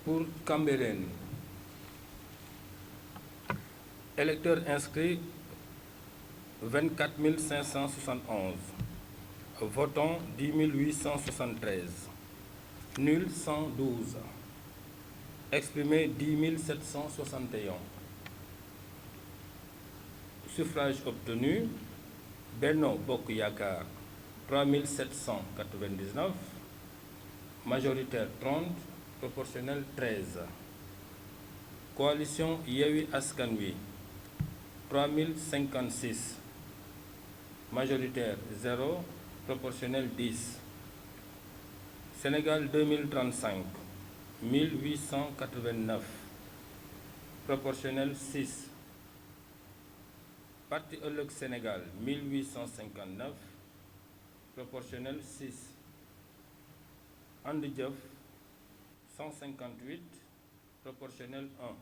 Pour Cambérène, électeurs inscrits 24 571, votants 10 873, nuls 112, exprimés 10 761. Suffrage obtenu, Benno Bokk Yakaar 3 799, majoritaire 30, proportionnel 13. Coalition Yewwi Askan Wi 3056, majoritaire 0, proportionnel 10. Sénégal 2035 1889, proportionnel 6. Parti Ëllëg Sénégal 1859, proportionnel 6. And Jëf 158, proportionnel 1.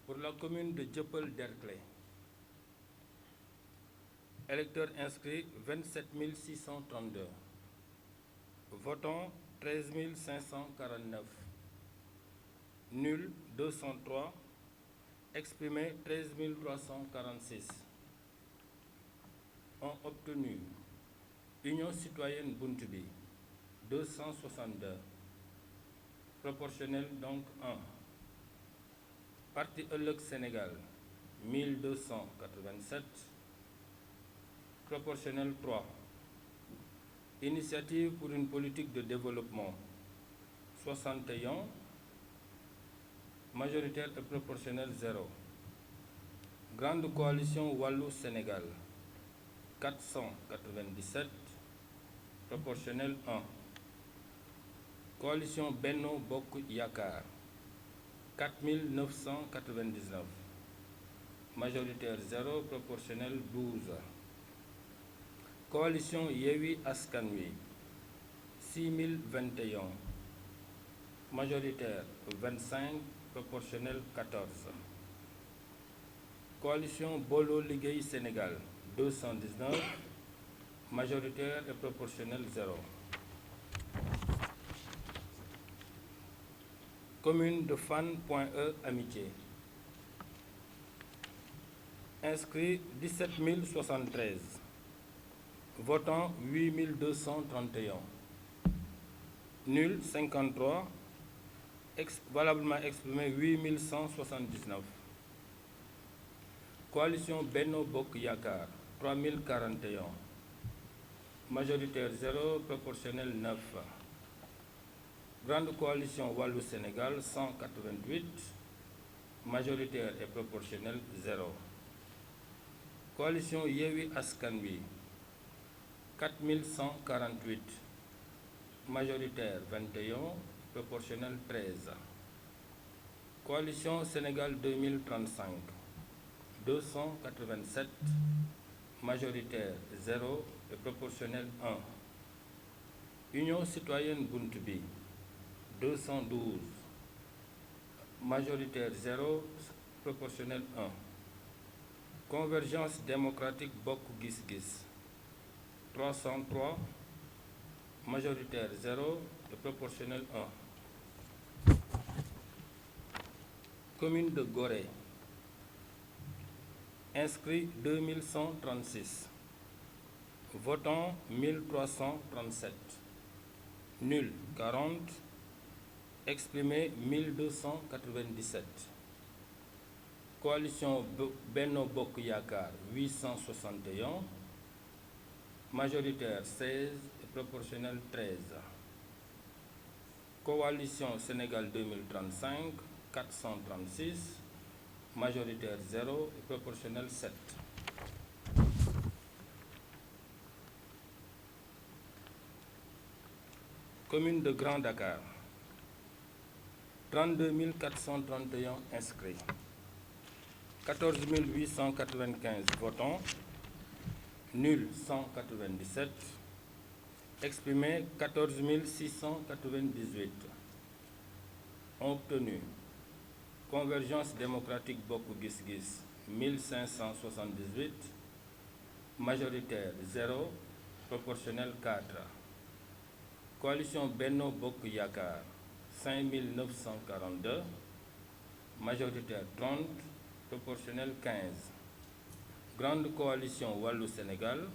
Pour la commune de Dieuppeul-Derklé, électeurs inscrits 27 632, votants 13 549, nuls 203, exprimés 13 346. Ont obtenu Union citoyenne Bunt Bi 262, proportionnel donc 1. Parti Ëllëg Sénégal 1287, proportionnel 3. Initiative pour une politique de développement 61, majoritaire et proportionnel 0. Grande coalition Wallu Sénégal 497, proportionnel 1. Coalition Benno Bokk Yakaar 4999, majoritaire 0, proportionnel 12. Coalition Yewwi Askan Wi 6021, majoritaire 25, proportionnel 14. Coalition Bolo Liggéey Sénégal 219, majoritaire et proportionnel 0. Commune de Fann.E Amitié, inscrits 17 073, votants 8 231, nuls 53, valablement exprimés 8 179. Coalition Benno Bokk Yakaar 3041, majoritaire 0, proportionnel 9. Grande coalition Wallu Sénégal 188, majoritaire et proportionnel 0. Coalition Yewwi Askan Wi 4148, majoritaire 21, proportionnel 13. Coalition Sénégal 2035 287, majoritaire 0 et proportionnel 1. Union citoyenne Bunt Bi 212, majoritaire 0, proportionnel 1. Convergence démocratique Bokk Gis Gis 303, majoritaire 0 et proportionnel 1. Commune de Gorée, inscrits 2136, votants 1337, nuls 40, exprimés 1297. Coalition Benno Bokk Yakaar 861, majoritaire 16 et proportionnel 13. Coalition Sénégal 2035 436, majoritaire 0 et proportionnel 7. Commune de Grand Dakar, 32 431 inscrits, 14 895 votants, nuls 197, exprimés 14 698, ont obtenu Convergence démocratique Bokk Gis Gis 1578, majoritaire 0, proportionnel 4. Coalition Benno Bokk Yakaar 5942, majoritaire 30, proportionnel 15. Grande coalition Wallu Sénégal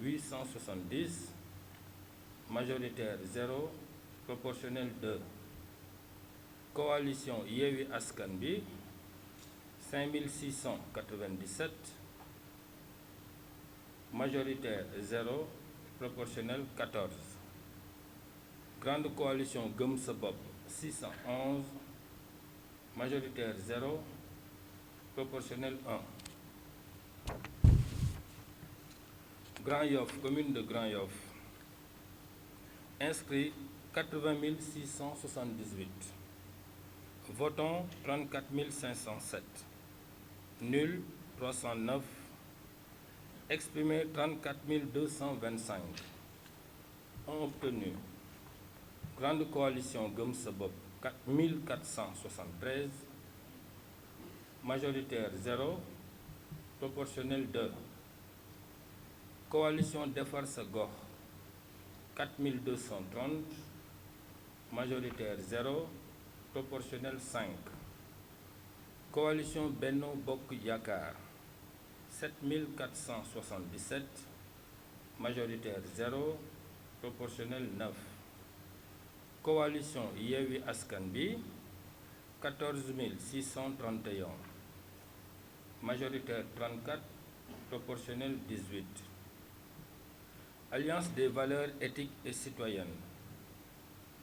870, majoritaire 0, proportionnel 2. Coalition Yewwi Askan Wi 5697, majoritaire 0, proportionnel 14. Grande coalition Gëm Sa Bopp 611, majoritaire 0, proportionnel 1. Grand Yoff, commune de Grand Yoff, inscrits 80 678, votants 34 507, nuls 309, exprimés 34 225, ont obtenu. Grande coalition Gëm Sa Bopp 4473, majoritaire 0, proportionnel 2. Coalition Defar Sa Gox 4230, majoritaire 0, proportionnel 5. Coalition Benno Bokk Yakaar 7477, majoritaire 0, proportionnel 9. Coalition Yewwi Askan Wi 14 631, majoritaire 34, proportionnel 18. Alliance des valeurs éthiques et citoyennes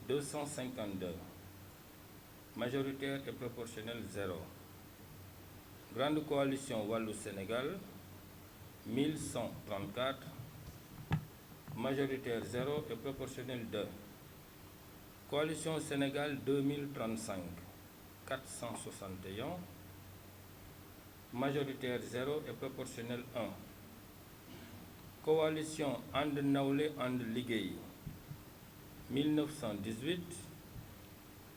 252, majoritaire et proportionnel 0. Grande coalition Wallu Sénégal 1134, majoritaire 0 et proportionnel 2. Coalition Sénégal 2035 461, majoritaire 0 et proportionnel 1. Coalition And Nawlé And Liggéey 1918,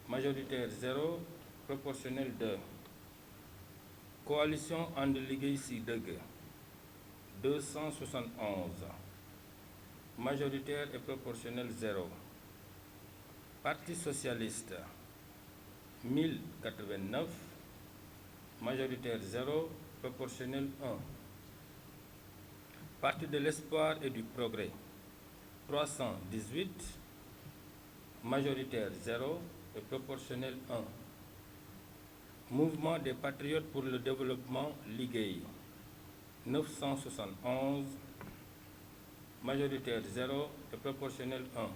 majoritaire 0, proportionnel 2. Coalition And Liggéey Si Dëgg 271, majoritaire et proportionnel 0. Parti socialiste 1089, majoritaire 0, proportionnel 1. Parti de l'Espoir et du Progrès 318, majoritaire 0 et proportionnel 1. Mouvement des Patriotes pour le Développement Liggéey 971, majoritaire 0 et proportionnel 1.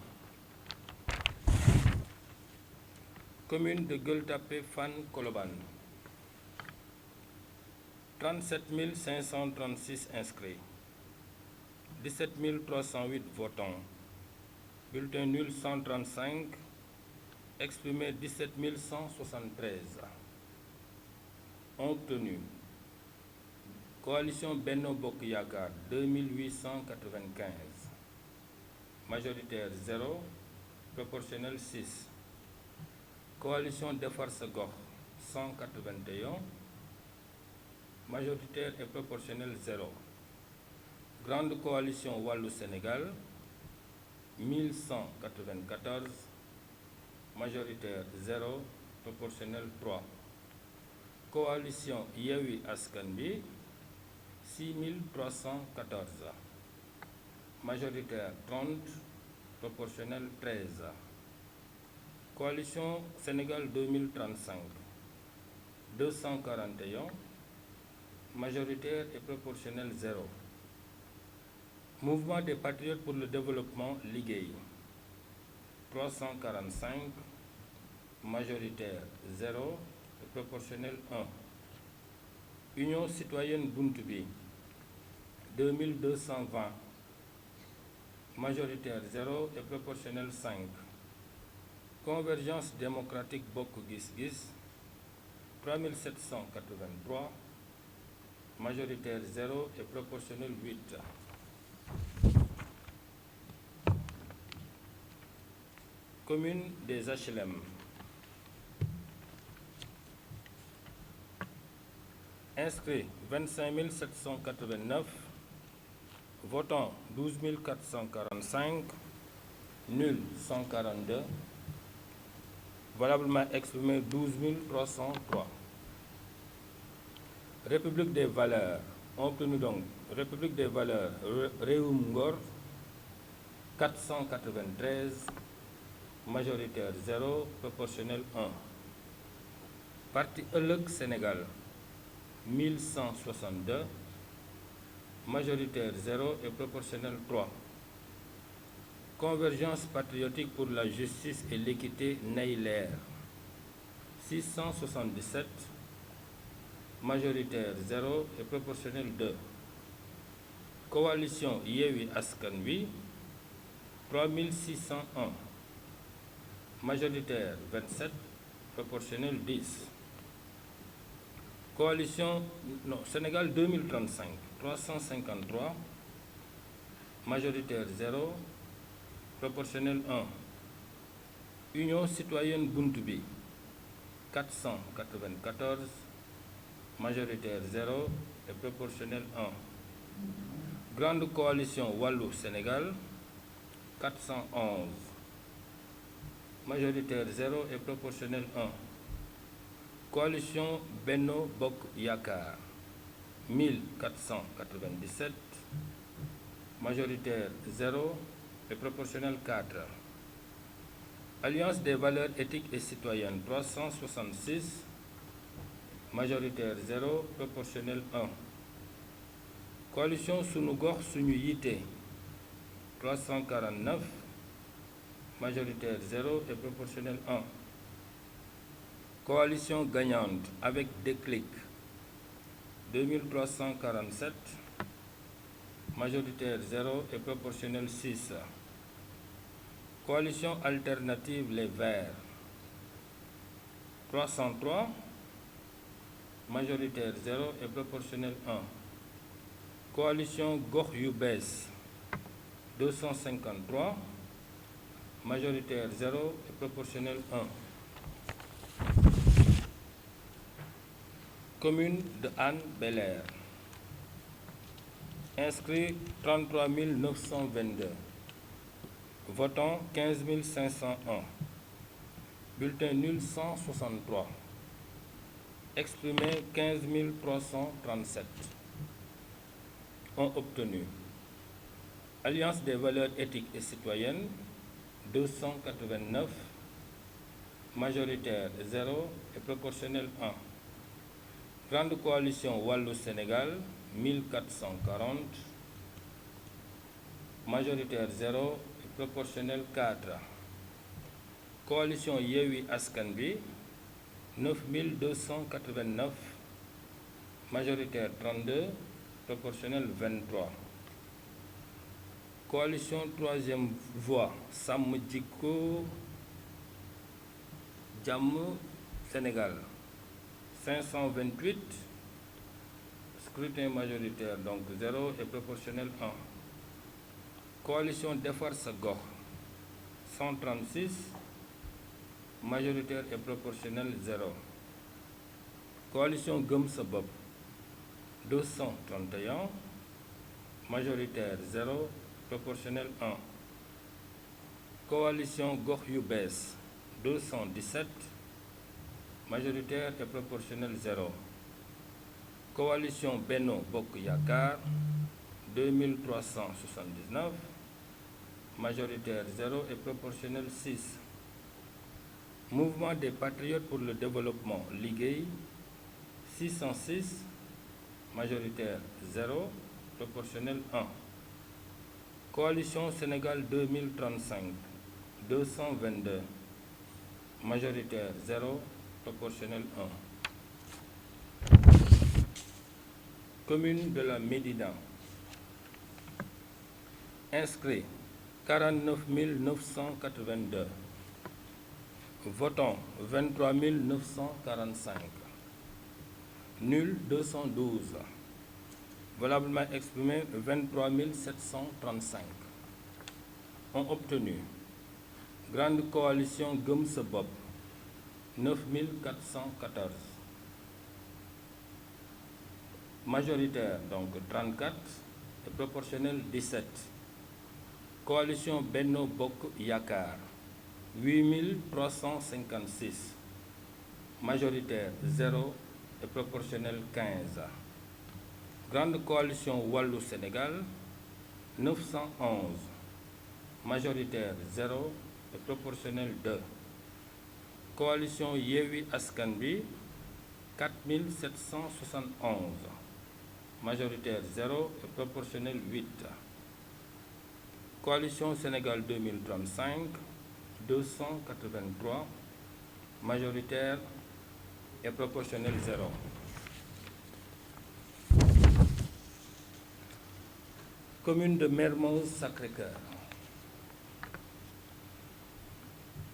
Commune de Gueule Tapée Fann Colobane 37 536 inscrits, 17 308 votants, bulletin nul 135, exprimé 17 173, ont obtenu. Coalition Benno Bokk Yakaar 2895, majoritaire 0, proportionnel 6. Coalition Defar Sa Gox 181, majoritaire et proportionnel 0. Grande coalition Wallu Sénégal 1194, majoritaire 0, proportionnel 3. Coalition Yewwi Askan Wi 6314, majoritaire 30, proportionnel 13. Coalition Sénégal 2035 241, majoritaire et proportionnel 0. Mouvement des Patriotes pour le Développement Liggéey 345, majoritaire 0 et proportionnel 1. Union citoyenne Buntu Bi 2220, majoritaire 0 et proportionnel 5. Convergence démocratique Bokk Gis Gis 3783, majoritaire 0 et proportionnel 8. Commune des HLM Inscrits 25 789, votants 12 445, nuls 142, valablement exprimé 12 303. République des valeurs, on obtenu donc République des valeurs Réum Ngor 493, majoritaire 0, proportionnel 1. Parti Ëllëg Sénégal 1162, majoritaire 0 et proportionnel 3. Convergence patriotique pour la justice et l'équité Neyler 677, majoritaire 0 et proportionnel 2. Coalition Yewwi Askan Wi 3601, majoritaire 27, proportionnel 10. Coalition Sénégal 2035 353, majoritaire 0, proportionnel 1. Union citoyenne Buntu Bi 494, majoritaire 0 et proportionnel 1. Grande coalition Wallu Sénégal 411, majoritaire 0 et proportionnel 1. Coalition Benno Bokk Yakaar 1497, majoritaire 0 et proportionnel 4. Alliance des valeurs éthiques et citoyennes 366, majoritaire 0, proportionnel 1. Coalition Sunu Gox Sunu Yité 349, majoritaire 0 et proportionnel 1. Coalition gagnante avec Déclic 2347, majoritaire 0 et proportionnel 6. Coalition alternative Les Verts 303, majoritaire 0 et proportionnel 1. Coalition Gox Yu Bees 253, majoritaire 0 et proportionnel 1. Commune de Hann Bel-Air. Inscrits 33 922. Votants 15 501. Bulletin nul 163. Exprimé 15 337. Ont obtenu Alliance des valeurs éthiques et citoyennes 289, majoritaire 0 et proportionnel 1. Grande coalition Wallu Sénégal 1440, majoritaire 0 et proportionnel 4. Coalition Yewwi Askan Wi 9289, majoritaire 32, proportionnel 23. Coalition Troisième Voie Sàmm Jikko Jàmm Sénégal 528, scrutin majoritaire donc 0 et proportionnel 1. Coalition Defar Sa Gox 136, majoritaire et proportionnel 0. Coalition Gëm Sa Bopp 231, majoritaire 0, proportionnel 1. Coalition Gox Yu Bees 217, majoritaire et proportionnel 0. Coalition Benno Bokk Yakaar 2379, majoritaire 0 et proportionnel 6. Mouvement des Patriotes pour le développement Liggéey 606, majoritaire 0, proportionnel 1. Coalition Sénégal 2035 222, majoritaire 0, proportionnel 1. Commune de la Médina. Inscrits 49 982. Votants 23 945. Nuls 212. Valablement exprimé 23 735. Ont obtenu Grande coalition Gëm Sa Bopp 9 414. Majoritaire, donc 34, et proportionnel 17. Coalition Benno Bokk Yakaar, 8356. Majoritaire 0 et proportionnel 15. Grande coalition Wallu Sénégal, 911. Majoritaire 0 et proportionnel 2. Coalition Yewwi Askan Wi, 4771. Majoritaire 0 et proportionnel 8. Coalition Sénégal 2035, 283. Majoritaire et proportionnel 0. Commune de Mermoz Sacré-Cœur,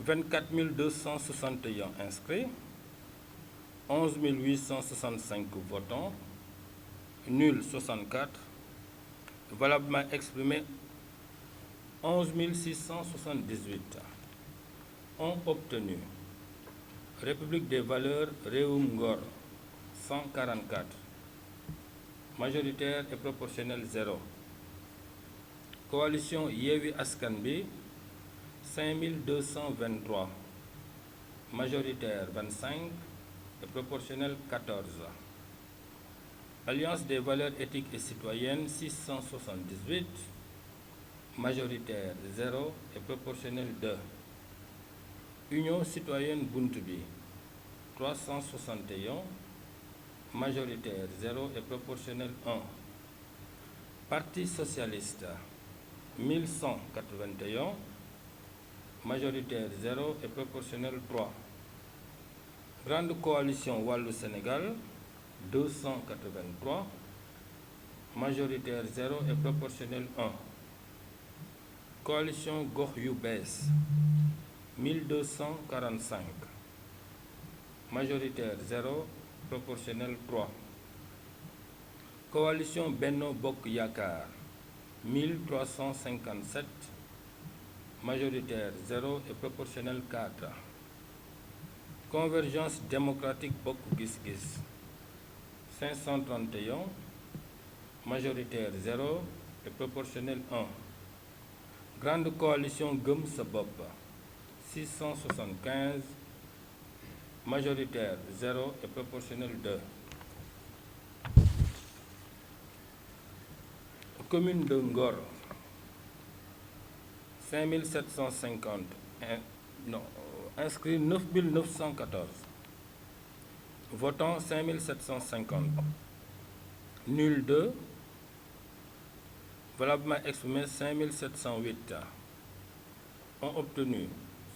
24 261 inscrits, 11 865 votants, nul 64, valablement exprimé 11 678. Ont obtenu République des valeurs Réewum Ngor 144, majoritaire et proportionnel 0. Coalition Yewwi Askan Wi 5223, majoritaire 25 et proportionnel 14. Alliance des valeurs éthiques et citoyennes 678, majoritaire 0 et proportionnel 2. Union citoyenne Buntu Bi 361, majoritaire 0 et proportionnel 1. Parti socialiste 1181, majoritaire 0 et proportionnel 3. Grande coalition Wallu Sénégal 283, majoritaire 0 et proportionnel 1. Coalition Gox Yu Bees 1245, majoritaire 0, proportionnel 3. Coalition Benno Bokk Yakaar 1357, majoritaire 0 et proportionnel 4. Convergence démocratique Bokk Gis Gis 531, majoritaire 0 et proportionnel 1. Grande coalition Gëm Sa Bopp 675, majoritaire 0 et proportionnel 2. Commune de Ngor 5750, inscrits 9914, votants 5750, nul 2, valablement exprimé 5708. Ont obtenu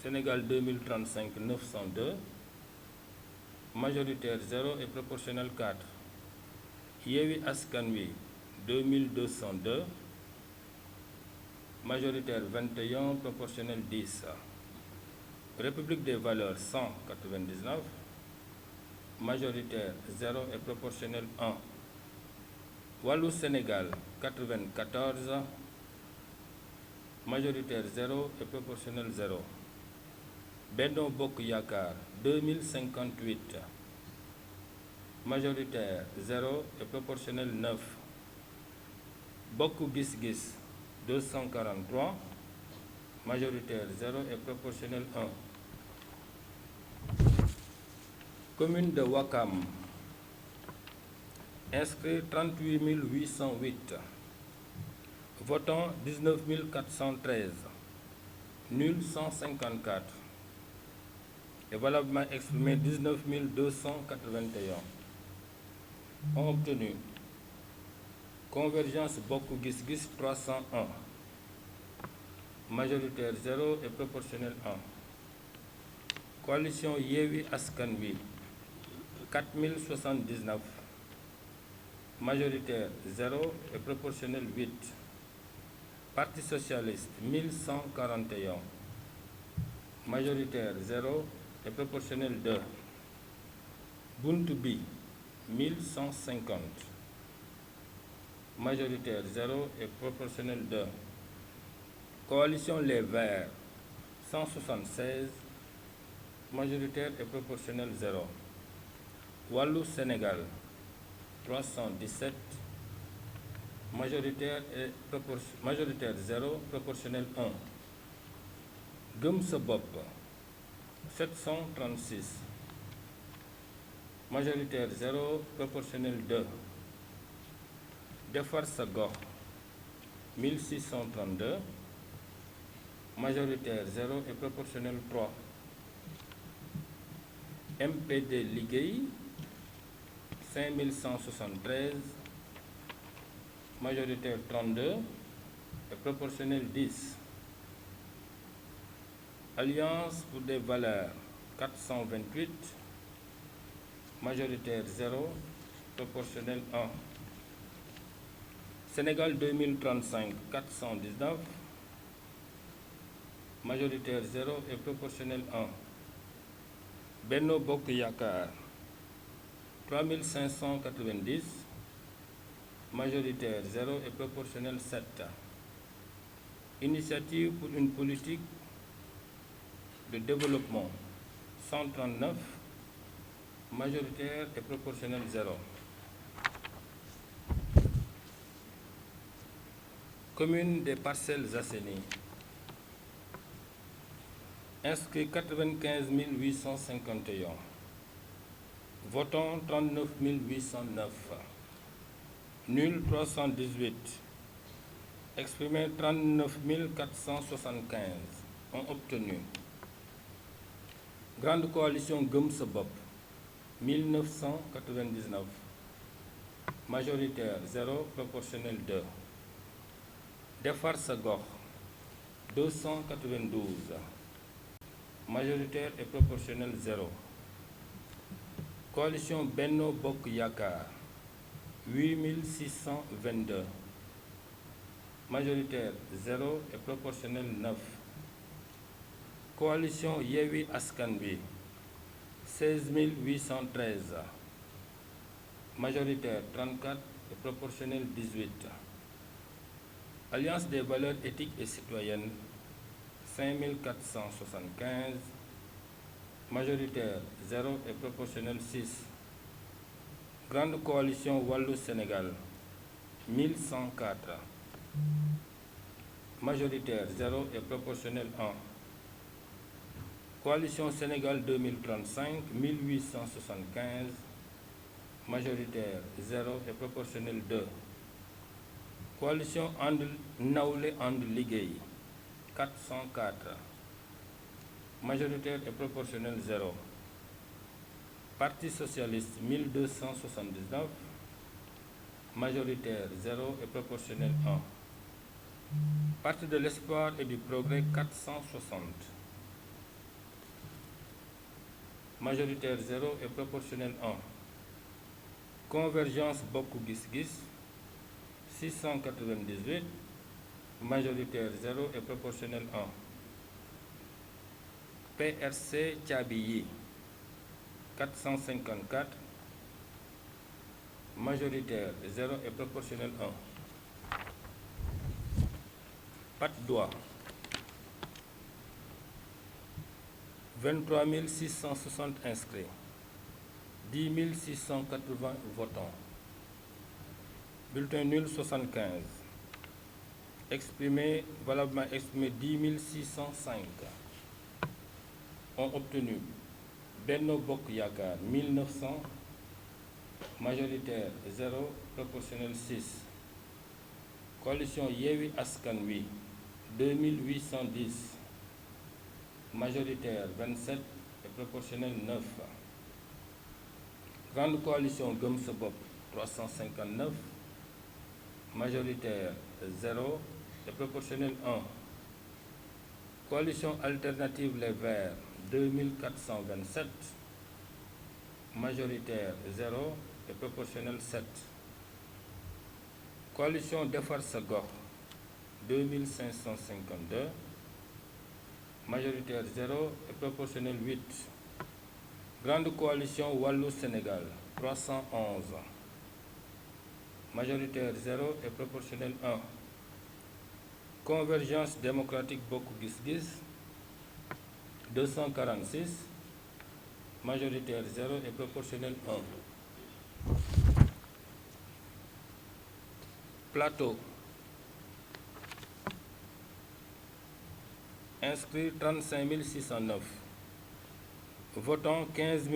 Sénégal 2035 902, majoritaire 0 et proportionnel 4. Yewwi Askan Wi 2202, majoritaire 21, proportionnel 10. République des valeurs 199, majoritaire 0 et proportionnel 1. Wallu Sénégal 94, majoritaire 0 et proportionnel 0. Benno Bokk Yakaar 2058, majoritaire 0 et proportionnel 9. Bokk Gis Gis 243, majoritaire 0 et proportionnel 1. Commune de Ouakam, inscrit 38 808, votants 19 413, nul 154, et valablement exprimé 19 281. Ont obtenu Convergence Bokk Gis Gis 301, majoritaire 0 et proportionnel 1. Coalition Yewwi Askan Wi 4079, majoritaire 0 et proportionnel 8. Parti socialiste 1141, majoritaire 0 et proportionnel 2. Buntu Bi 1150, majoritaire 0 et proportionnel 2. Coalition Les Verts 176, majoritaire et proportionnel 0. Wallu Sénégal 317, majoritaire 0, proportionnel 1. Gëm sa bopp 736, majoritaire 0, proportionnel 2. Defar sa gox 1632, majoritaire 0 et proportionnel 3. MPD Liggéey 5173, majoritaire 32 et proportionnel 10. Alliance pour des valeurs 428, majoritaire 0, proportionnel 1. Sénégal 2035 419, majoritaire 0 et proportionnel 1. Benno Bokk Yakaar 3590, majoritaire 0 et proportionnel 7. Initiative pour une politique de développement 139, majoritaire et proportionnel 0. Commune des Parcelles Assainies, inscrits 95 851, votants 39 809, nuls 318, exprimés 39 475, ont obtenu. Grande coalition Gëm sa bopp 1999, majoritaire 0, proportionnel 2. Defar sa gox 292, majoritaire et proportionnel 0. Coalition Benno Bokk Yakaar 8622, majoritaire 0 et proportionnel 9. Coalition Yewwi Askan Wi 16813, majoritaire 34 et proportionnel 18. Alliance des valeurs éthiques et citoyennes 5475, majoritaire 0 et proportionnel 6. Grande coalition Wallu Sénégal 1104, majoritaire 0 et proportionnel 1. Coalition Sénégal 2035 1875, majoritaire 0 et proportionnel 2. Coalition And Nawle And Liggéey 404, majoritaire et proportionnel 0. Parti socialiste 1279, majoritaire 0 et proportionnel 1. Parti de l'Espoir et du Progrès 460, majoritaire 0 et proportionnel 1. Convergence Bokk Gis Gis 698, majoritaire 0 et proportionnel 1. PRC Thiaby 454, majoritaire 0 et proportionnel 1. Patte d'Oie 23 660 inscrits, 10 680 votants. Bulletin nul 75. Valablement exprimé 10 605. Ont obtenu Benno Bokk Yakaar 1900, majoritaire 0, proportionnel 6. Coalition Yewwi Askan Wi 2810, majoritaire 27 et proportionnel 9. Grande coalition Gëm sa bopp 359, majoritaire 0 et proportionnel 1. Coalition alternative Les Verts 2427, majoritaire 0 et proportionnel 7. Coalition Defar sa gox 2552, majoritaire 0 et proportionnel 8. Grande coalition Wallu Sénégal 311, majoritaire 0 et proportionnel 1. Convergence démocratique Bokk Gis Gis 246, majoritaire 0 et proportionnel 1. Plateau. Inscrits 35 609. Votants 15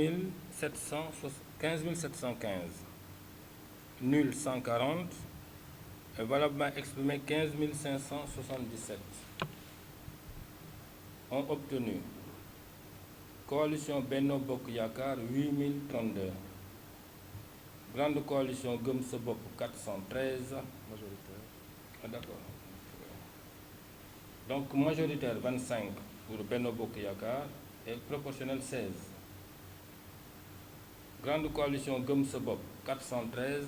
715. Nul 140. Et valablement exprimé 15 577. Ont obtenu Coalition Benno Bokk Yakaar 8032. Grande Coalition Gëm Sa Bopp 413. Majoritaire. Ah, d'accord. Donc majoritaire 25 pour Benno Bokk Yakaar et proportionnel 16. Grande Coalition Gëm Sa Bopp 413.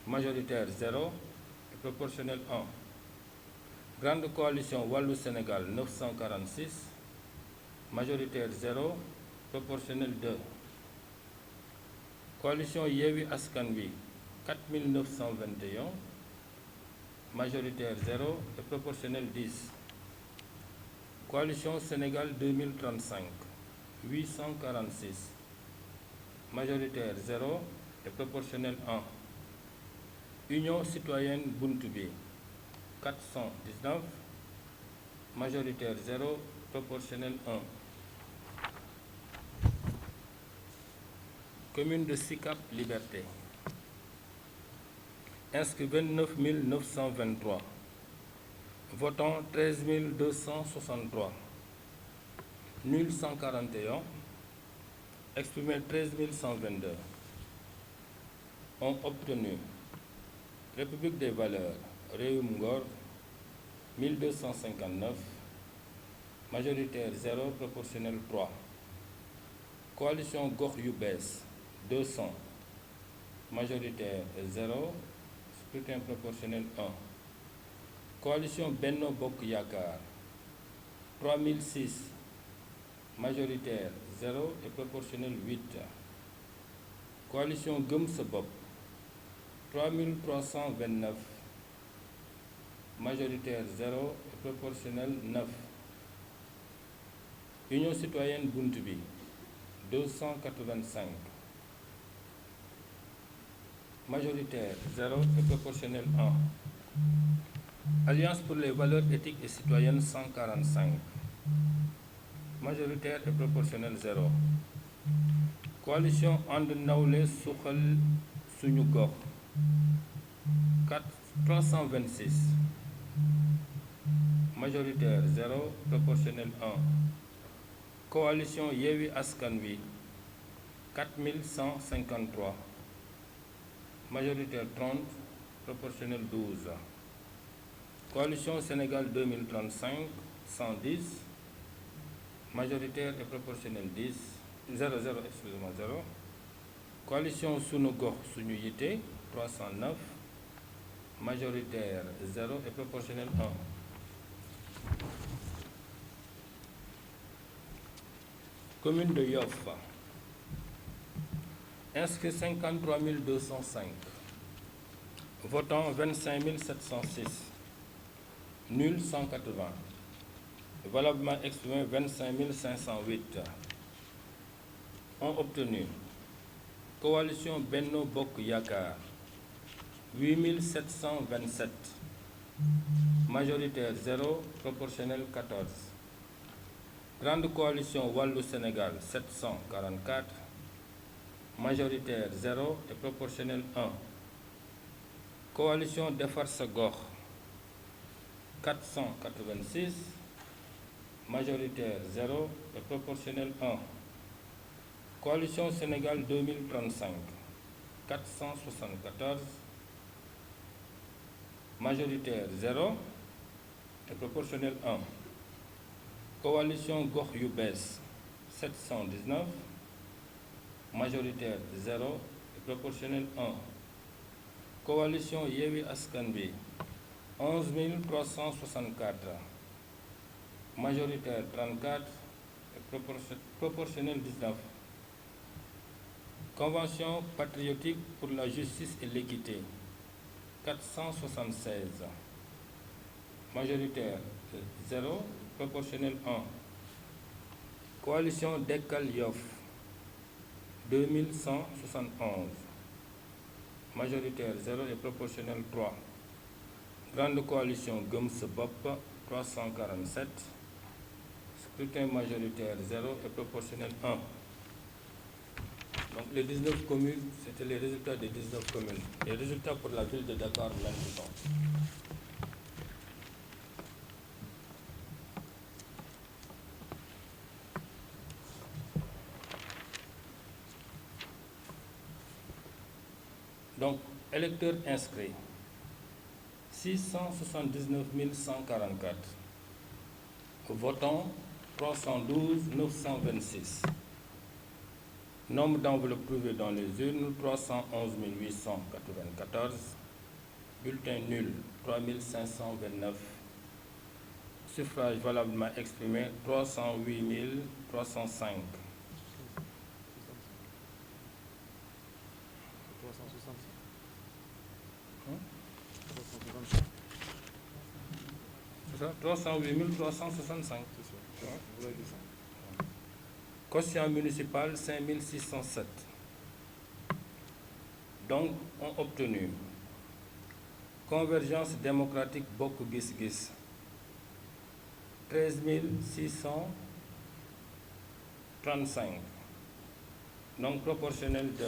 Majoritaire 0 et proportionnel 1. Grande Coalition Wallou Sénégal 946. Majoritaire 0, proportionnel 2. Coalition Yewwi Askan Wi 4921. Majoritaire 0 et proportionnel 10. Coalition Sénégal 2035 846. Majoritaire 0 et proportionnel 1. Union citoyenne Buntu Bi 419. Majoritaire 0, proportionnel 1. Commune de Sicap Liberté. Inscrits 29 923. Votants 13 263. Nul 141. Exprimé 13 122. Ont obtenu République des Valeurs, Réewum Ngor 1259. Majoritaire 0, proportionnel 3. Coalition Gox Yu Bees 200. Majoritaire 0, scrutin proportionnel 1. Coalition Benno Bokk Yakaar 3006. Majoritaire 0 et proportionnel 8. Coalition Gëm Sa Bopp 3329. Majoritaire 0 et proportionnel 9. Union citoyenne Buntu Bi 285. Majoritaire 0 et proportionnel 1. Alliance pour les valeurs éthiques et citoyennes 145. Majoritaire et proportionnel 0. Coalition And Nawlé Suxal Suñu Gox 326. Majoritaire 0, proportionnel 1. Coalition Yewwi Askan Wi 4153. Majoritaire 30, proportionnel 12. Coalition Sénégal 2035 110. Majoritaire et proportionnel 10. 0, excusez-moi, 0. Coalition Sunu Gox Suñu Yité 309. Majoritaire 0 et proportionnel 1. Commune de Yoff. Inscrits 53 205. Votants 25 706. Nul 180. Valablement exprimé 25 508. Ont obtenu Coalition Benno Bokk Yakaar 8727. Majoritaire 0, proportionnel 14. Grande Coalition Wallou Sénégal 744. Majoritaire 0 et proportionnel 1. Coalition Defar Sa Gox 486. Majoritaire 0 et proportionnel 1. Coalition Sénégal 2035 474. Majoritaire 0 et proportionnel 1. Coalition Gox Yu Bees 719. Majoritaire 0 et proportionnel 1. Coalition Yewwi Askan Wi 11 364. Majoritaire 34 et proportionnel 19. Convention patriotique pour la justice et l'équité 476. Majoritaire 0, proportionnel 1. Coalition Dekkal Yoff 2171. Majoritaire 0 et proportionnel 3. Grande coalition Gëm Sa Bopp 347. Scrutin majoritaire 0 et proportionnel 1. Donc les 19 communes, c'était les résultats des 19 communes. Les résultats pour la ville de Dakar maintenant. Donc, électeurs inscrits, 679 144. Votants, 312 926. Nombre d'enveloppes trouvées dans les urnes, 311 894. Bulletins nuls, 3529. Suffrages valablement exprimés, 308 305. 308 365. Quotient municipal 5607. Donc, ont obtenu Convergence démocratique Bokk Gis Gis 13 635. Donc, proportionnel 2.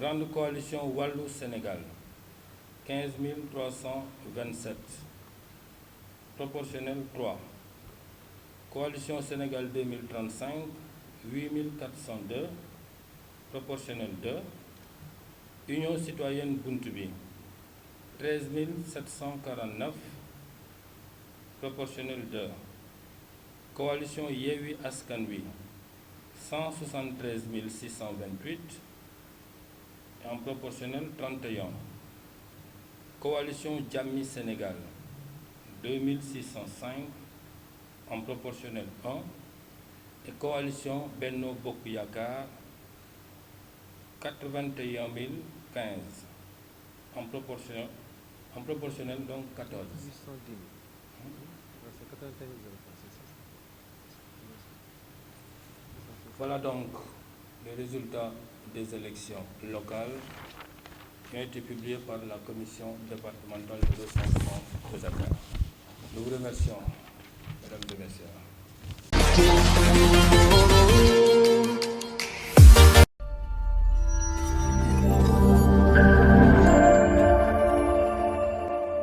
Grande coalition Wallou Sénégal 15 327. Proportionnel 3. Coalition Sénégal 2035, 8402. Proportionnel 2. Union citoyenne Buntubi, 13 749. Proportionnel 2. Coalition Yewi Askanwi, 173 628. En proportionnel 31. Coalition Jammi Sénégal, 2605. En proportionnel 1. Et coalition Benno Bokk Yakaar, 81 015. En proportionnel donc 14. Voilà donc les résultats des élections locales qui ont été publiés par la commission départementale de recensement de Dakar. Nous vous remercions, mesdames et messieurs.